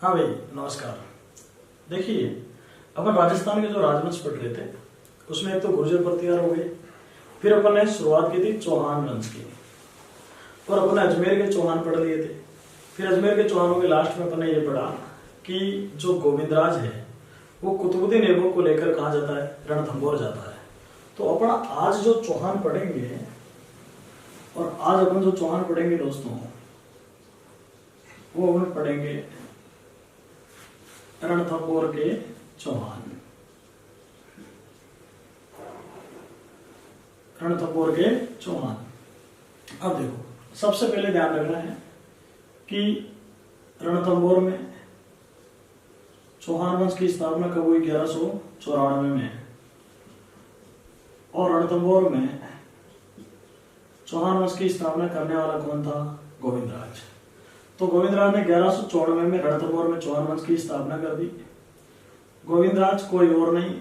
हाँ भाई नमस्कार। देखिए, अपन राजस्थान के जो राजवंश पढ़ रहे थे उसमें एक तो गुर्जर प्रतिहार हो गए, फिर अपन ने शुरुआत की थी चौहान वंश की, और अपन ने अजमेर के चौहान पढ़ लिए थे। फिर अजमेर के चौहानों के लास्ट में अपन ने ये पढ़ा कि जो गोविंदराज है वो कुतुबुद्दीन ऐबक को लेकर कहाँ जाता है, रणथंभौर जाता है। तो अपन आज जो चौहान पढ़ेंगे, और आज अपन जो चौहान पढ़ेंगे दोस्तों, वो अपन पढ़ेंगे रणथंभौर के चौहान। रणथंभौर के चौहान। अब देखो, सबसे पहले ध्यान रखना है कि रणथंभौर में चौहान वंश की स्थापना कब हुई? 1194 में। और रणथंभौर में चौहान वंश की स्थापना करने वाला कौन था? गोविंदराज। तो गोविंदराज ने 1194 में रणथंभौर में चौहान वंश की स्थापना कर दी। गोविंदराज कोई और नहीं,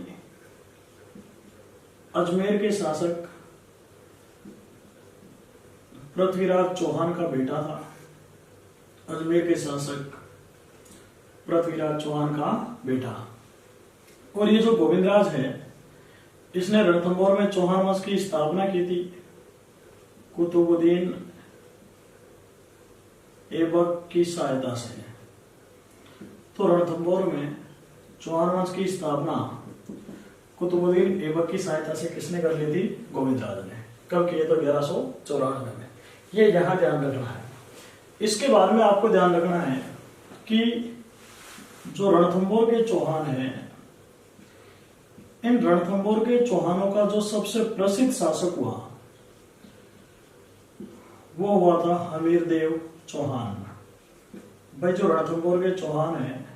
अजमेर के शासक पृथ्वीराज चौहान का बेटा था। अजमेर के शासक पृथ्वीराज चौहान का बेटा। और ये जो गोविंदराज है, इसने रणथंभौर में चौहान वंश की स्थापना की थी कुतुबुद्दीन ऐबक की सहायता से। तो रणथंभौर में चौहान वंश की स्थापना कुतुबुद्दीन ऐबक की सहायता से किसने कर ली थी? गोविंदराज ने। कब किए? तो 1194 में। ये यहां ध्यान रखना है। इसके बाद में आपको ध्यान रखना है कि जो रणथंभौर के चौहान हैं, इन रणथंभौर के चौहानों का जो सबसे प्रसिद्ध शासक हुआ वो हुआ था हमीरदेव चौहान। भाई, जो रणथंभौर के चौहान हैं,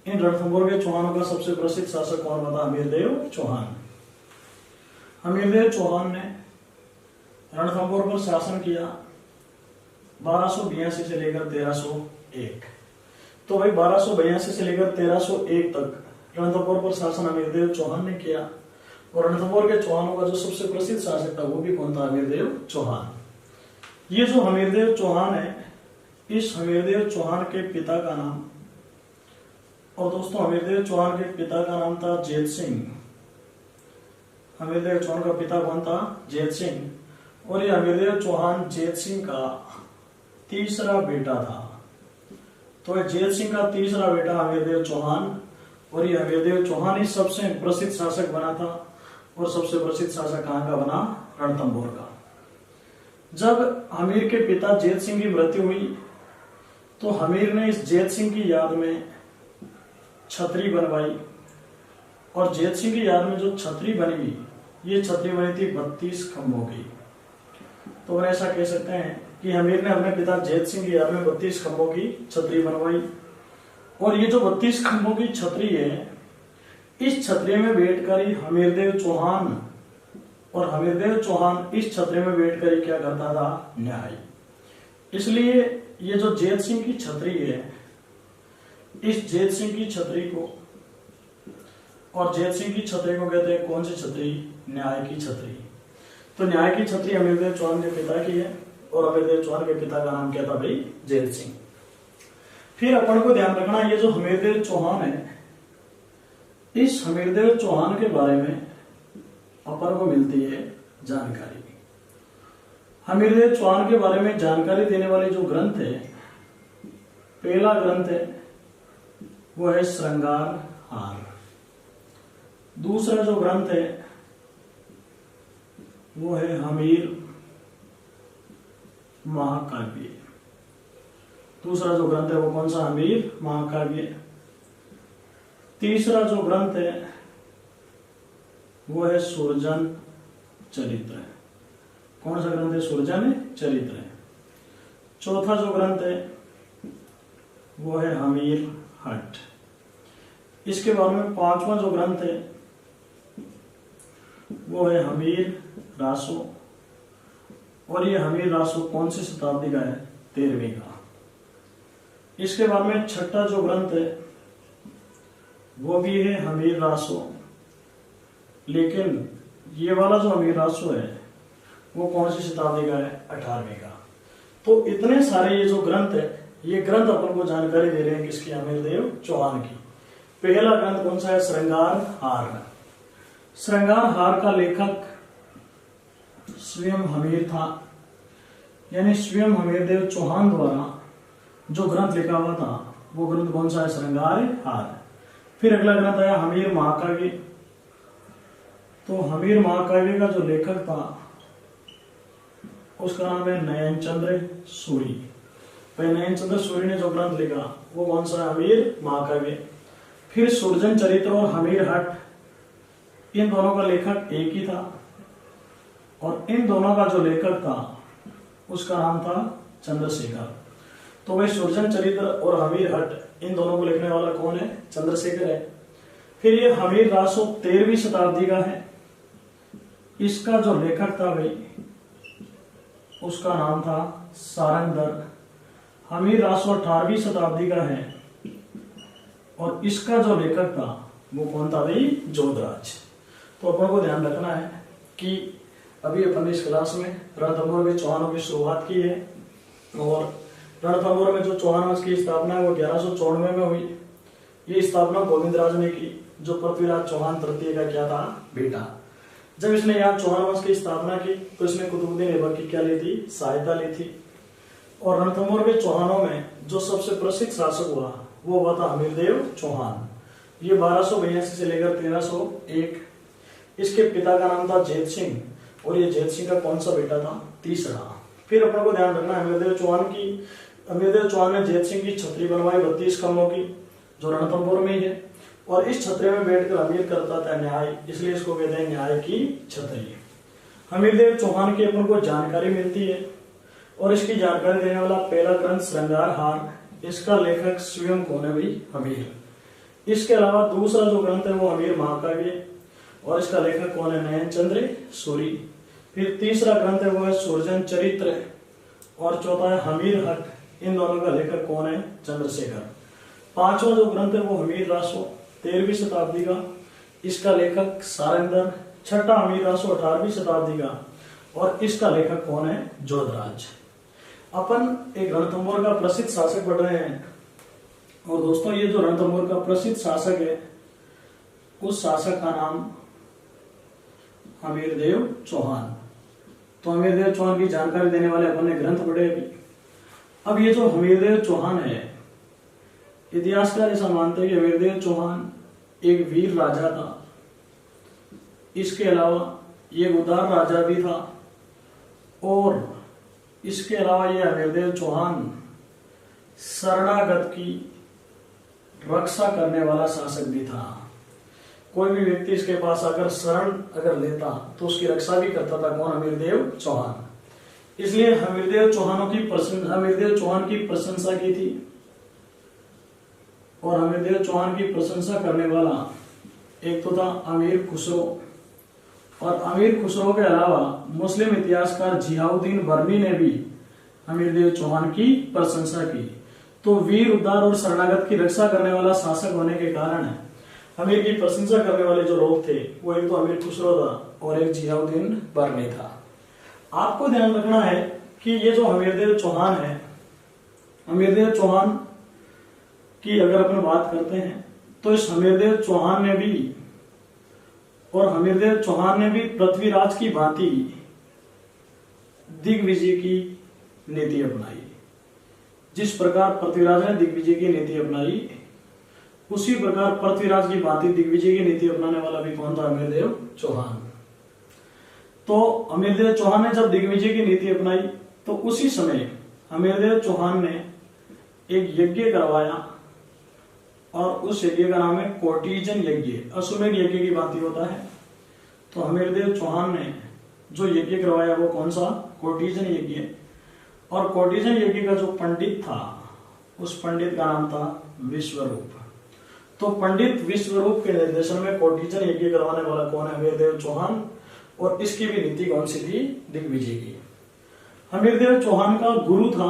इन रणथंभौर के चौहानों का सबसे प्रसिद्ध शासक कौन हुआ था? हमीरदेव चौहान। हमीरदेव चौहान ने रणथंभौर पर शासन किया 1282 से लेकर 1301। तो भाई 1282 से लेकर 1301 तक रणथंभौर पर शासन हमीरदेव चौहान ने किया। और रणथंभौर के चौहानों का जो सबसे प्रसिद्ध शासक था वो भी कौन था? हमीरदेव चौहान। ये जो हमीरदेव चौहान है, इस हमीरदेव चौहान के पिता का नाम, और दोस्तों हमीरदेव चौहान के पिता का नाम था जैत सिंह। हमीरदेव चौहान का पिता कौन था? जैत सिंह। और ये हमीरदेव चौहान जैत सिंह का तीसरा बेटा था। तो जैत सिंह का तीसरा बेटा हमीरदेव चौहान, और ये हमीरदेव चौहान ही सबसे प्रसिद्ध शासक बना था। और सबसे प्रसिद्ध शासक कहाँ का बना? रणथंभौर का। जब हमीर के पिता जैत सिंह की मृत्यु हुई तो हमीर ने इस जैत सिंह की याद में छतरी बनवाई। और जैत सिंह की याद में जो छतरी बनी, ये छतरी बनी थी 32 खंभों की। तो हम ऐसा कह सकते हैं कि हमीर ने अपने पिता जैत सिंह की याद में 32 खंभों की छतरी बनवाई। और ये जो 32 खंभों की छतरी है, इस छतरी में बैठकर ही हमीरदेव चौहान, और हमीरदेव चौहान इस छतरी में बैठकर ही क्या करता था? न्याय। इसलिए ये जो जैत सिंह की छतरी है, इस जैत सिंह की छतरी को, और जैत सिंह की छतरी को कहते हैं कौन सी छतरी? न्याय की छतरी। तो न्याय की छतरी हमीरदेव चौहान के पिता की है, और हमीरदेव चौहान के पिता का नाम क्या था भाई? जैत सिंह। फिर अपन को ध्यान रखना, ये जो हमीरदेव चौहान है, इस हमीरदेव चौहान के बारे में अपन को मिलती है जानकारी। हमीरदेव चौहान के बारे में जानकारी देने वाले जो ग्रंथ है, पहला ग्रंथ है वो है श्रृंगार हार। दूसरा जो ग्रंथ है वो है हमीर महाकाव्य। दूसरा जो ग्रंथ है वो कौन सा? हमीर महाकाव्य। तीसरा जो ग्रंथ है वो है सुरजन चरित्र। कौन सा ग्रंथ है? सुरजन चरित्र। चौथा जो ग्रंथ है वो है हमीर हट। इसके बाद में पांचवा जो ग्रंथ है वो है हमीर रासो। और ये हमीर रासो कौन सी शताब्दी का है? 13वीं का। इसके बाद में छठा जो ग्रंथ है वो भी है हमीर रासो, लेकिन ये वाला जो हमीर रासो है वो कौन सी शताब्दी का है? 18वीं का। तो इतने सारे ये जो ग्रंथ है ये ग्रंथ अपन को जानकारी दे रहे हैं किसकी, हमीरदेव चौहान की। पहला ग्रंथ कौन सा है, श्रृंगार हार। श्रृंगार हार का लेखक स्वयं हमीर था, यानी स्वयं हमीरदेव चौहान द्वारा जो ग्रंथ लिखा हुआ था वो ग्रंथ कौन सा है, श्रृंगार हार। फिर अगला ग्रंथ आया हमीर महाकाव्य। तो हमीर महाकाव्य का जो लेखक था उसका नाम है नयन चंद्र सूरी। भाई नयन चंद्र सूरी ने जो ग्रंथ लिखा वो कौन सा है, हमीर महाकाव्य। फिर सुरजन चरित्र और हमीर हट, इन दोनों का लेखक एक ही था और इन दोनों का जो लेखक था उसका नाम था चंद्रशेखर। तो भाई सुरजन चरित्र और हमीर हट इन दोनों को लिखने वाला कौन है, चंद्रशेखर है। फिर ये हमीर रासो 13वीं शताब्दी का है, इसका जो लेखक था भाई उसका नाम था सारंगधर। हमीर रासो 18वीं शताब्दी का है और इसका जो लेखक था वो कौन था भाई, जोधराज। तो अपन को ध्यान रखना है कि अभी अपन इस क्लास में रणथंभौर के चौहानों की शुरुआत की है और रणथंभौर में जो चौहान वंश की स्थापना है वो 1194 में हुई। ये स्थापना गोविंदराज ने की, जो पृथ्वीराज चौहान तृतीय का क्या था, बेटा। जब इसने यहाँ चौहान वंश की स्थापना की तो इसने कुतुबुद्दीन ऐबक की क्या ली थी, सहायता ली थी। और रणथंभौर के चौहानों में जो सबसे प्रसिद्ध शासक हुआ वो हुआ था हमीरदेव चौहान। ये 1282 से लेकर 1301। इसके पिता का नाम था जैत सिंह और ये जैत सिंह का कौन सा बेटा था, तीसरा। फिर अपन को ध्यान रखना है हमीरदेव चौहान ने जैत सिंह की छतरी बनवाई 32 खम्भों की, जो रणथंभौर में ही है। और इस छतरी में बैठकर हमीर करता था न्याय, इसलिए इसको कहते हैं न्याय की छतरी। हमीरदेव चौहान की अपन को जानकारी मिलती है और इसकी जानकारी देने वाला पहला ग्रंथ श्रृंगार हार, इसका लेखक स्वयं कौन है भाई, हमीर। इसके अलावा दूसरा जो ग्रंथ है वो हमीर महाकाव्य और इसका लेखक कौन है, नयन चंद्र सूरी। फिर तीसरा ग्रंथ है वो है सुरजन चरित्र और चौथा है हमीर हट, इन दोनों का लेखक कौन है, चंद्रशेखर। पांचवा जो ग्रंथ है वो हमीर रासो 13वीं शताब्दी का, इसका लेखक सारंगधर। छठा हमीर रासो 18वीं शताब्दी का और इसका लेखक कौन है, जोधराज। अपन एक रणथंभौर का प्रसिद्ध शासक पढ़ रहे हैं और दोस्तों ये जो रणथंभौर का प्रसिद्ध शासक है उस शासक का नाम हमीरदेव चौहान। तो हमीरदेव चौहान की जानकारी देने वाले अपन ने ग्रंथ पढ़े अभी। अब ये जो हमीरदेव चौहान है, इतिहासकार ऐसा मानते हैं कि हमीरदेव चौहान एक वीर राजा था। इसके अलावा ये उदार राजा भी था और इसके अलावा ये हमीरदेव चौहान शरणागत की रक्षा करने वाला शासक भी था। कोई भी व्यक्ति इसके पास आकर शरण अगर लेता तो उसकी रक्षा भी करता था कौन, हमीरदेव चौहान। इसलिए हमीरदेव चौहान की प्रशंसा की थी और हमीरदेव चौहान की प्रशंसा करने वाला एक तो था अमीर खुसरो और अमीर खुसरो के अलावा मुस्लिम इतिहासकार जियाउद्दीन बर्नी ने भी हमीरदेव चौहान की प्रशंसा की। तो वीर, उदार और शरणागत की रक्षा करने वाला शासक होने के कारण हमीर की प्रशंसा करने वाले जो लोग थे वो एक तो अमीर खुसरो था और एक जियाउद्दीन बर्नी था। आपको ध्यान रखना है कि ये जो हमीरदेव चौहान है, हमीरदेव चौहान की अगर अपन बात करते हैं तो इस हमीरदेव चौहान ने भी पृथ्वीराज की भांति दिग्विजय की नीति अपनाई। जिस प्रकार पृथ्वीराज ने दिग्विजय की नीति अपनाई उसी प्रकार पृथ्वीराज की भांति दिग्विजय की नीति अपनाने वाला भी कौन था, हमीरदेव चौहान। तो हमीरदेव चौहान ने जब दिग्विजय की नीति अपनाई तो उसी समय हमीरदेव चौहान ने एक यज्ञ करवाया और उस यज्ञ का नाम है कोटिजन यज्ञ। अश्वमेध यज्ञ की भांति होता है। तो हमीरदेव चौहान ने जो यज्ञ करवाया वो कौन सा, कोटिजन यज्ञ। और कोटिजन यज्ञ का जो पंडित था उस पंडित का नाम था विश्वरूप। तो पंडित विश्वरूप के निर्देशन में कोटिजन यज्ञ करवाने वाला कौन है, हमीरदेव चौहान। और इसकी भी नीति कौन सी थी, दिग्विजय की। हमीरदेव चौहान का गुरु था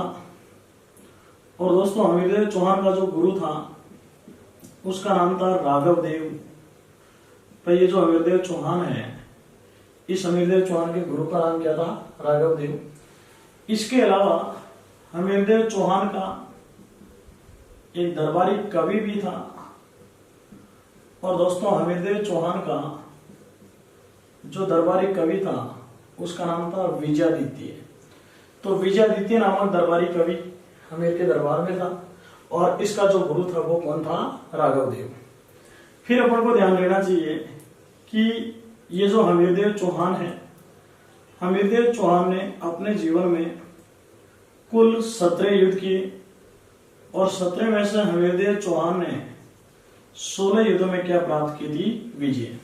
और दोस्तों हमीरदेव चौहान का जो गुरु था उसका नाम था राघव देव। तो ये जो हमीरदेव चौहान है, इस हमीरदेव चौहान के गुरु का नाम क्या था, राघव देव। इसके अलावा हमीरदेव चौहान का एक दरबारी कवि भी था। और दोस्तों हमीरदेव चौहान का जो दरबारी कवि था उसका नाम था विजयादित्य। तो विजयादित्य नामक दरबारी कवि हमीर के दरबार में था और इसका जो गुरु था वो कौन था? राघव देव। फिर अपन को ध्यान देना चाहिए कि ये जो हमीरदेव चौहान है, हमीरदेव चौहान ने अपने जीवन में कुल 17 युद्ध किए और 17 में से हमीरदेव चौहान ने 16 युद्धों में क्या प्राप्त की थी? विजय।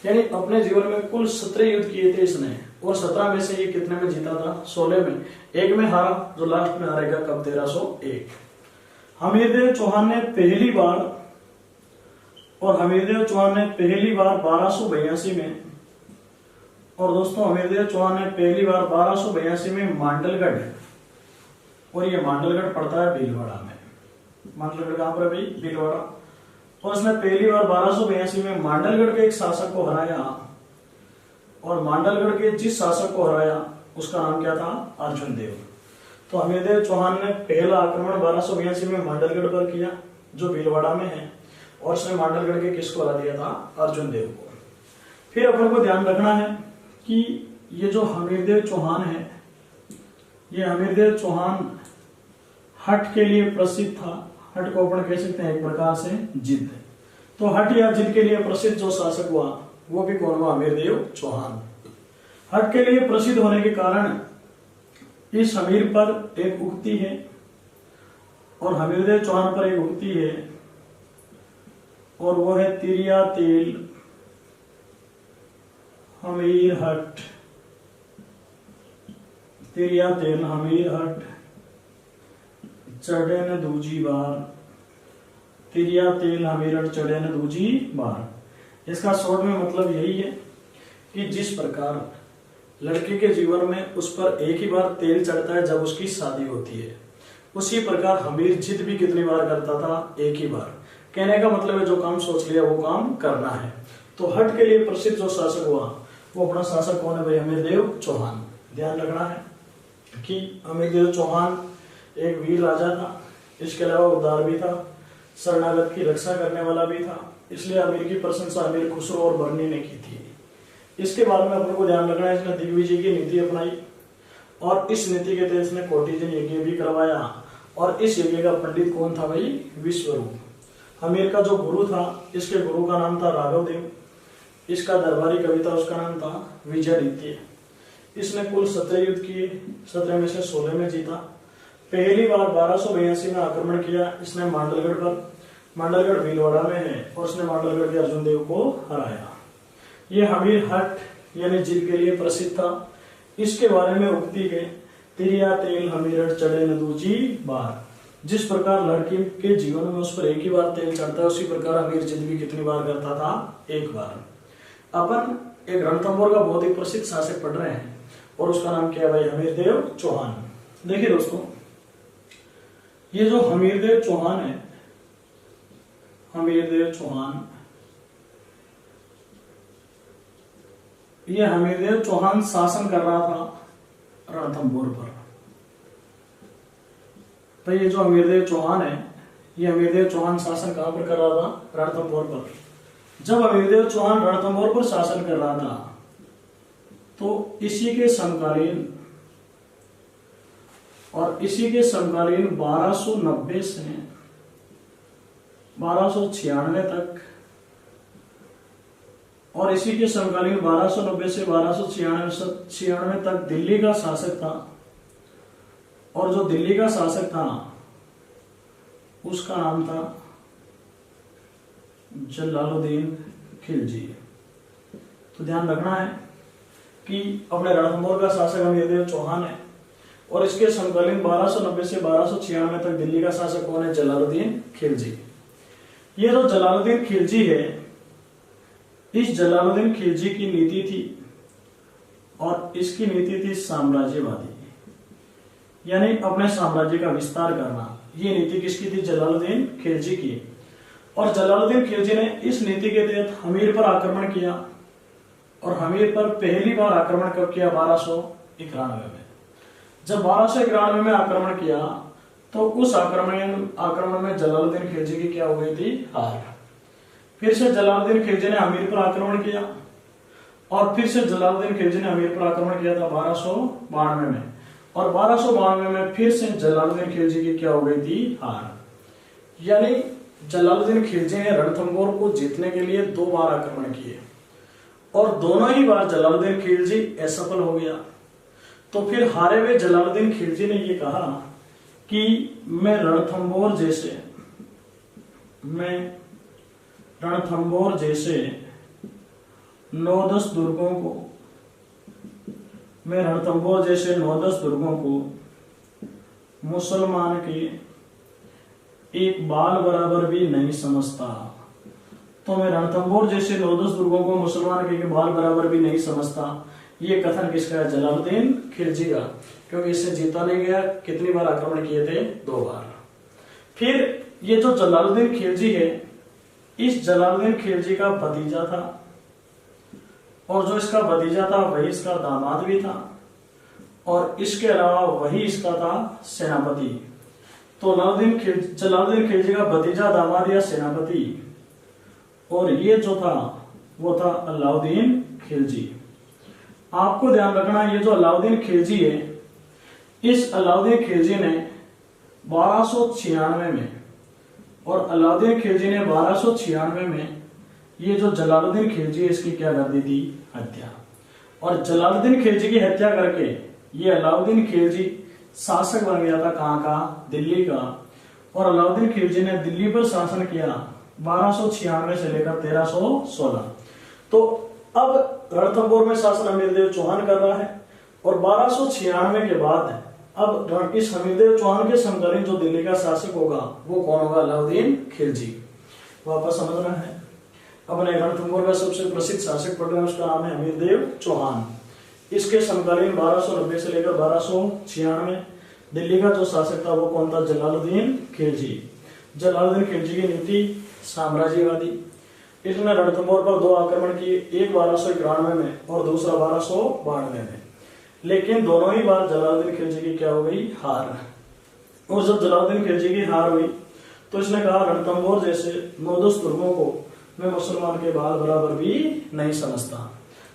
यानी अपने जीवन में कुल 17 युद्ध किए थे इसने और 17 में से ये कितने में जीता था? 16 में। एक में हारा, जो लास्ट में हारेगा कब? 1301। हमीरदेव चौहान ने पहली बार 1282 में, और दोस्तों हमीरदेव चौहान ने पहली बार 1282 में मांडलगढ़, और ये मांडलगढ़ पड़ता है भीलवाड़ा में। मांडलगढ़ कहां पर भाई? भीलवाड़ा। और उसने पहली बार 1282 में मांडलगढ़ के एक शासक को हराया, और मांडलगढ़ के जिस शासक को हराया उसका नाम क्या था? अर्जुन देव। तो हमीरदेव चौहान ने पहला आक्रमण 1282 में मांडलगढ़ पर किया जो भीलवाड़ा में है, और उसने मांडलगढ़ के किसको हरा दिया था? अर्जुन देव को। फिर अपन को ध्यान रखना है कि ये जो हमीरदेव चौहान है, ये हमीरदेव चौहान हठ के लिए प्रसिद्ध था। हठ को अपन कह सकते हैं एक प्रकार से जिद। तो हठ या जिद के लिए प्रसिद्ध जो शासक हुआ वो भी कौन हुआ? हमीरदेव चौहान। हठ के लिए प्रसिद्ध होने के कारण इस हमीर पर एक उक्ति है और हमीरदेव चौहान पर एक उक्ति है, और वो है तिरिया तेल हमीर हट। तिरिया तेल हमीर हट चढ़े न दूजी बार। तिरिया तेल हमीर हट चढ़े न दूजी बार। इसका शॉर्ट में मतलब यही है कि जिस प्रकार लड़के के जीवन में उस पर एक ही बार तेल चढ़ता है जब उसकी शादी होती है, उसी प्रकार हमीर जिद भी कितनी बार करता था? एक ही बार। कहने का मतलब है जो काम सोच लिया वो काम करना है। तो हट के लिए प्रसिद्ध जो शासक हुआ वो अपना शासक कौन है भाई? हमीरदेव चौहान। ध्यान रखना है कि हमीरदेव चौहान एक वीर राजा था, इसके अलावा उदार भी था, शरणागत की रक्षा करने वाला भी था, इसलिए अमीर की प्रशंसा अमीर खुसरो और बरनी ने की थी। इसके बाद में अपने को ध्यान रखना है, इसने दिग्विजय की नीति अपनाई और इस नीति के तहत इसने कोटिजन यज्ञ भी करवाया, और इस यज्ञ का पंडित कौन था भाई? विश्वरूप। हमीर का जो गुरु था, इसके गुरु का नाम था राघव देव, इसका दरबारी कवि था, उसका नाम था विजयादित्य। इसने कुल 17 युद्ध किए, 17 में से 16 में जीता। पहली बार 1282 में आक्रमण किया इसने मांडलगढ़ पर। मांडलगढ़ भीलवाड़ा में है और उसने मांडलगढ़ के अर्जुन देव को हराया। ये हमीर हट यानी जिद के लिए प्रसिद्ध था। इसके बारे में उक्ति है तिरिया तेल हमीर हट चढ़े न दूजी बार। जिस प्रकार लड़की के जीवन में उस पर एक ही बार तेल चढ़ता है, उसी प्रकार हमीर जिद भी कितनी बार करता था? एक बार। अपन एक रणथंभौर का बहुत ही प्रसिद्ध शासक पढ़ रहे हैं और उसका नाम क्या है भाई? हमीरदेव चौहान। देखिए दोस्तों, ये जो हमीरदेव चौहान है, हमीरदेव चौहान, ये हमीरदेव चौहान शासन कर रहा था रणथंभौर पर। तो ये जो हमीरदेव चौहान है, ये हमीरदेव चौहान शासन कहां पर कर रहा था? रणथंभौर पर। जब हमीरदेव चौहान रणथंभौर पर शासन कर रहा था तो इसी के समकालीन 1290 से 1296 तक, और इसी के समकालीन 1290 से 1296 तक दिल्ली का शासक था, और जो दिल्ली का शासक था उसका नाम था जलालुद्दीन खिलजी। तो ध्यान रखना है कि अपने रणथंभौर का शासक हमीरदेव चौहान है और इसके समकालीन 1290 से 1296 तक दिल्ली का शासक कौन है? जलालुद्दीन खिलजी। ये जो जलालुद्दीन खिलजी है, इस जलालुद्दीन खिलजी की नीति थी और इसकी नीति थी साम्राज्यवादी, यानी अपने साम्राज्य का विस्तार करना। ये नीति किसकी थी? जलालुद्दीन खिलजी की। और जलालुद्दीन खिलजी ने इस नीति के तहत हमीर पर आक्रमण किया, और हमीर पर पहली बार आक्रमण कब किया? 1291 में। जब 1291 में आक्रमण किया तो उस आक्रमण में जलालुद्दीन खिलजी की क्या हो गई थी? हार। फिर से जलालुद्दीन खिलजी ने अमीर पर आक्रमण किया और फिर से जलालुद्दीन खिलजी ने अमीर पर आक्रमण किया था 1292 में, और 1292 में फिर से जलालुद्दीन खिलजी की क्या हो गई थी? हार। यानी जलालुद्दीन खिलजी ने रणथंभौर को जीतने के लिए 2 बार आक्रमण किए और दोनों ही बार जलालुद्दीन खिलजी असफल हो गया। तो फिर हारे हुए जलालुद्दीन खिलजी ने ये कहा कि मैं रणथंभौर जैसे 9-10 दुर्गों को मुसलमान के एक बाल बराबर भी नहीं समझता। तो मैं रणथंभौर जैसे 9-10 दुर्गों को मुसलमान के एक बाल बराबर भी नहीं समझता। ये कथन किसका है? जलालुद्दीन खिलजी का, क्योंकि इससे जीता नहीं गया। कितनी बार आक्रमण किए थे? 2 बार। फिर ये जो जलालुद्दीन खिलजी है, इस जलालुद्दीन खिलजी का भतीजा था, और जो इसका भतीजा था वही इसका दामाद भी था, और इसके अलावा वही इसका था सेनापति। तो जलालुद्दीन खिलजी का भतीजा, दामाद या सेनापति, और ये जो था वो था अलाउद्दीन खिलजी। आपको ध्यान रखना, ये जो अलाउद्दीन खिलजी है, इस अलाउद्दीन खिलजी ने 1296 में, और अलाउद्दीन खिलजी ने 1296 में ये जो जलालुद्दीन खिलजी है इसकी क्या कर दी थी? हत्या। और जलालुद्दीन खिलजी की हत्या करके ये अलाउद्दीन खिलजी शासक बन गया था। कहाँ का? दिल्ली का। और अलाउद्दीन खिलजी ने दिल्ली पर शासन किया 1296 से लेकर 1316। तो अब रणथंभौर में शासन हमीरदेव चौहान कर रहा है, और 1296 के बाद अब इस हमीरदेव चौहान के समकालीन जो दिल्ली का शासक होगा वो कौन होगा? अलाउद्दीन खिलजी। वापस समझना है। अपने रणथंभौर का सबसे प्रसिद्ध शासक पढ़ रहे हैं, उसका नाम है हमीरदेव चौहान। इसके समकालीन 1290 से लेकर 1296 दिल्ली का जो शासक था वो कौन था? जलालुद्दीन खिलजी। जलालुद्दीन खिलजी की नीति साम्राज्यवादी। इसने रणथंभौर पर 2 आक्रमण किए, एक 1291 में और दूसरा 1292 में, लेकिन दोनों ही बार जलालुद्दीन खिलजी की क्या हो गई? हार। और जब जलालुद्दीन खिलजी की हार हुई तो इसने कहा रणथंभौर जैसे 9-10 दुर्गों को मैं मुसलमान के बाल बराबर भी नहीं समझता।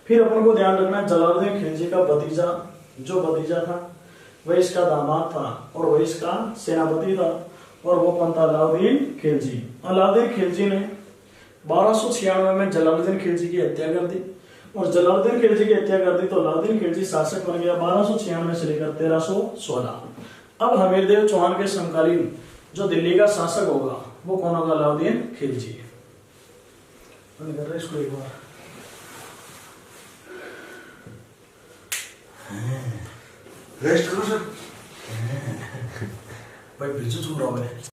फिर अपन को ध्यान रखना, जलालुद्दीन खिलजी का भतीजा था वह इसका दामाद था, और वह इसका सेनापति था, और वो कौन था? अलाउद्दीन खिलजी। अलाउद्दीन खिलजी ने 1296 में जलालुद्दीन खिलजी की हत्या कर दी, और जलालुद्दीन खिलजी की हत्या कर दी तो अलाउद्दीन खिलजी शासक बन गया 1296 से लेकर 1316। अब हमीरदेव चौहान के समकालीन जो दिल्ली का शासक होगा वो कौन होगा? अलाउद्दीन खिलजी। इसको एक बार रेस्ट करो सर। भाई बिल्कुल छू रहा है।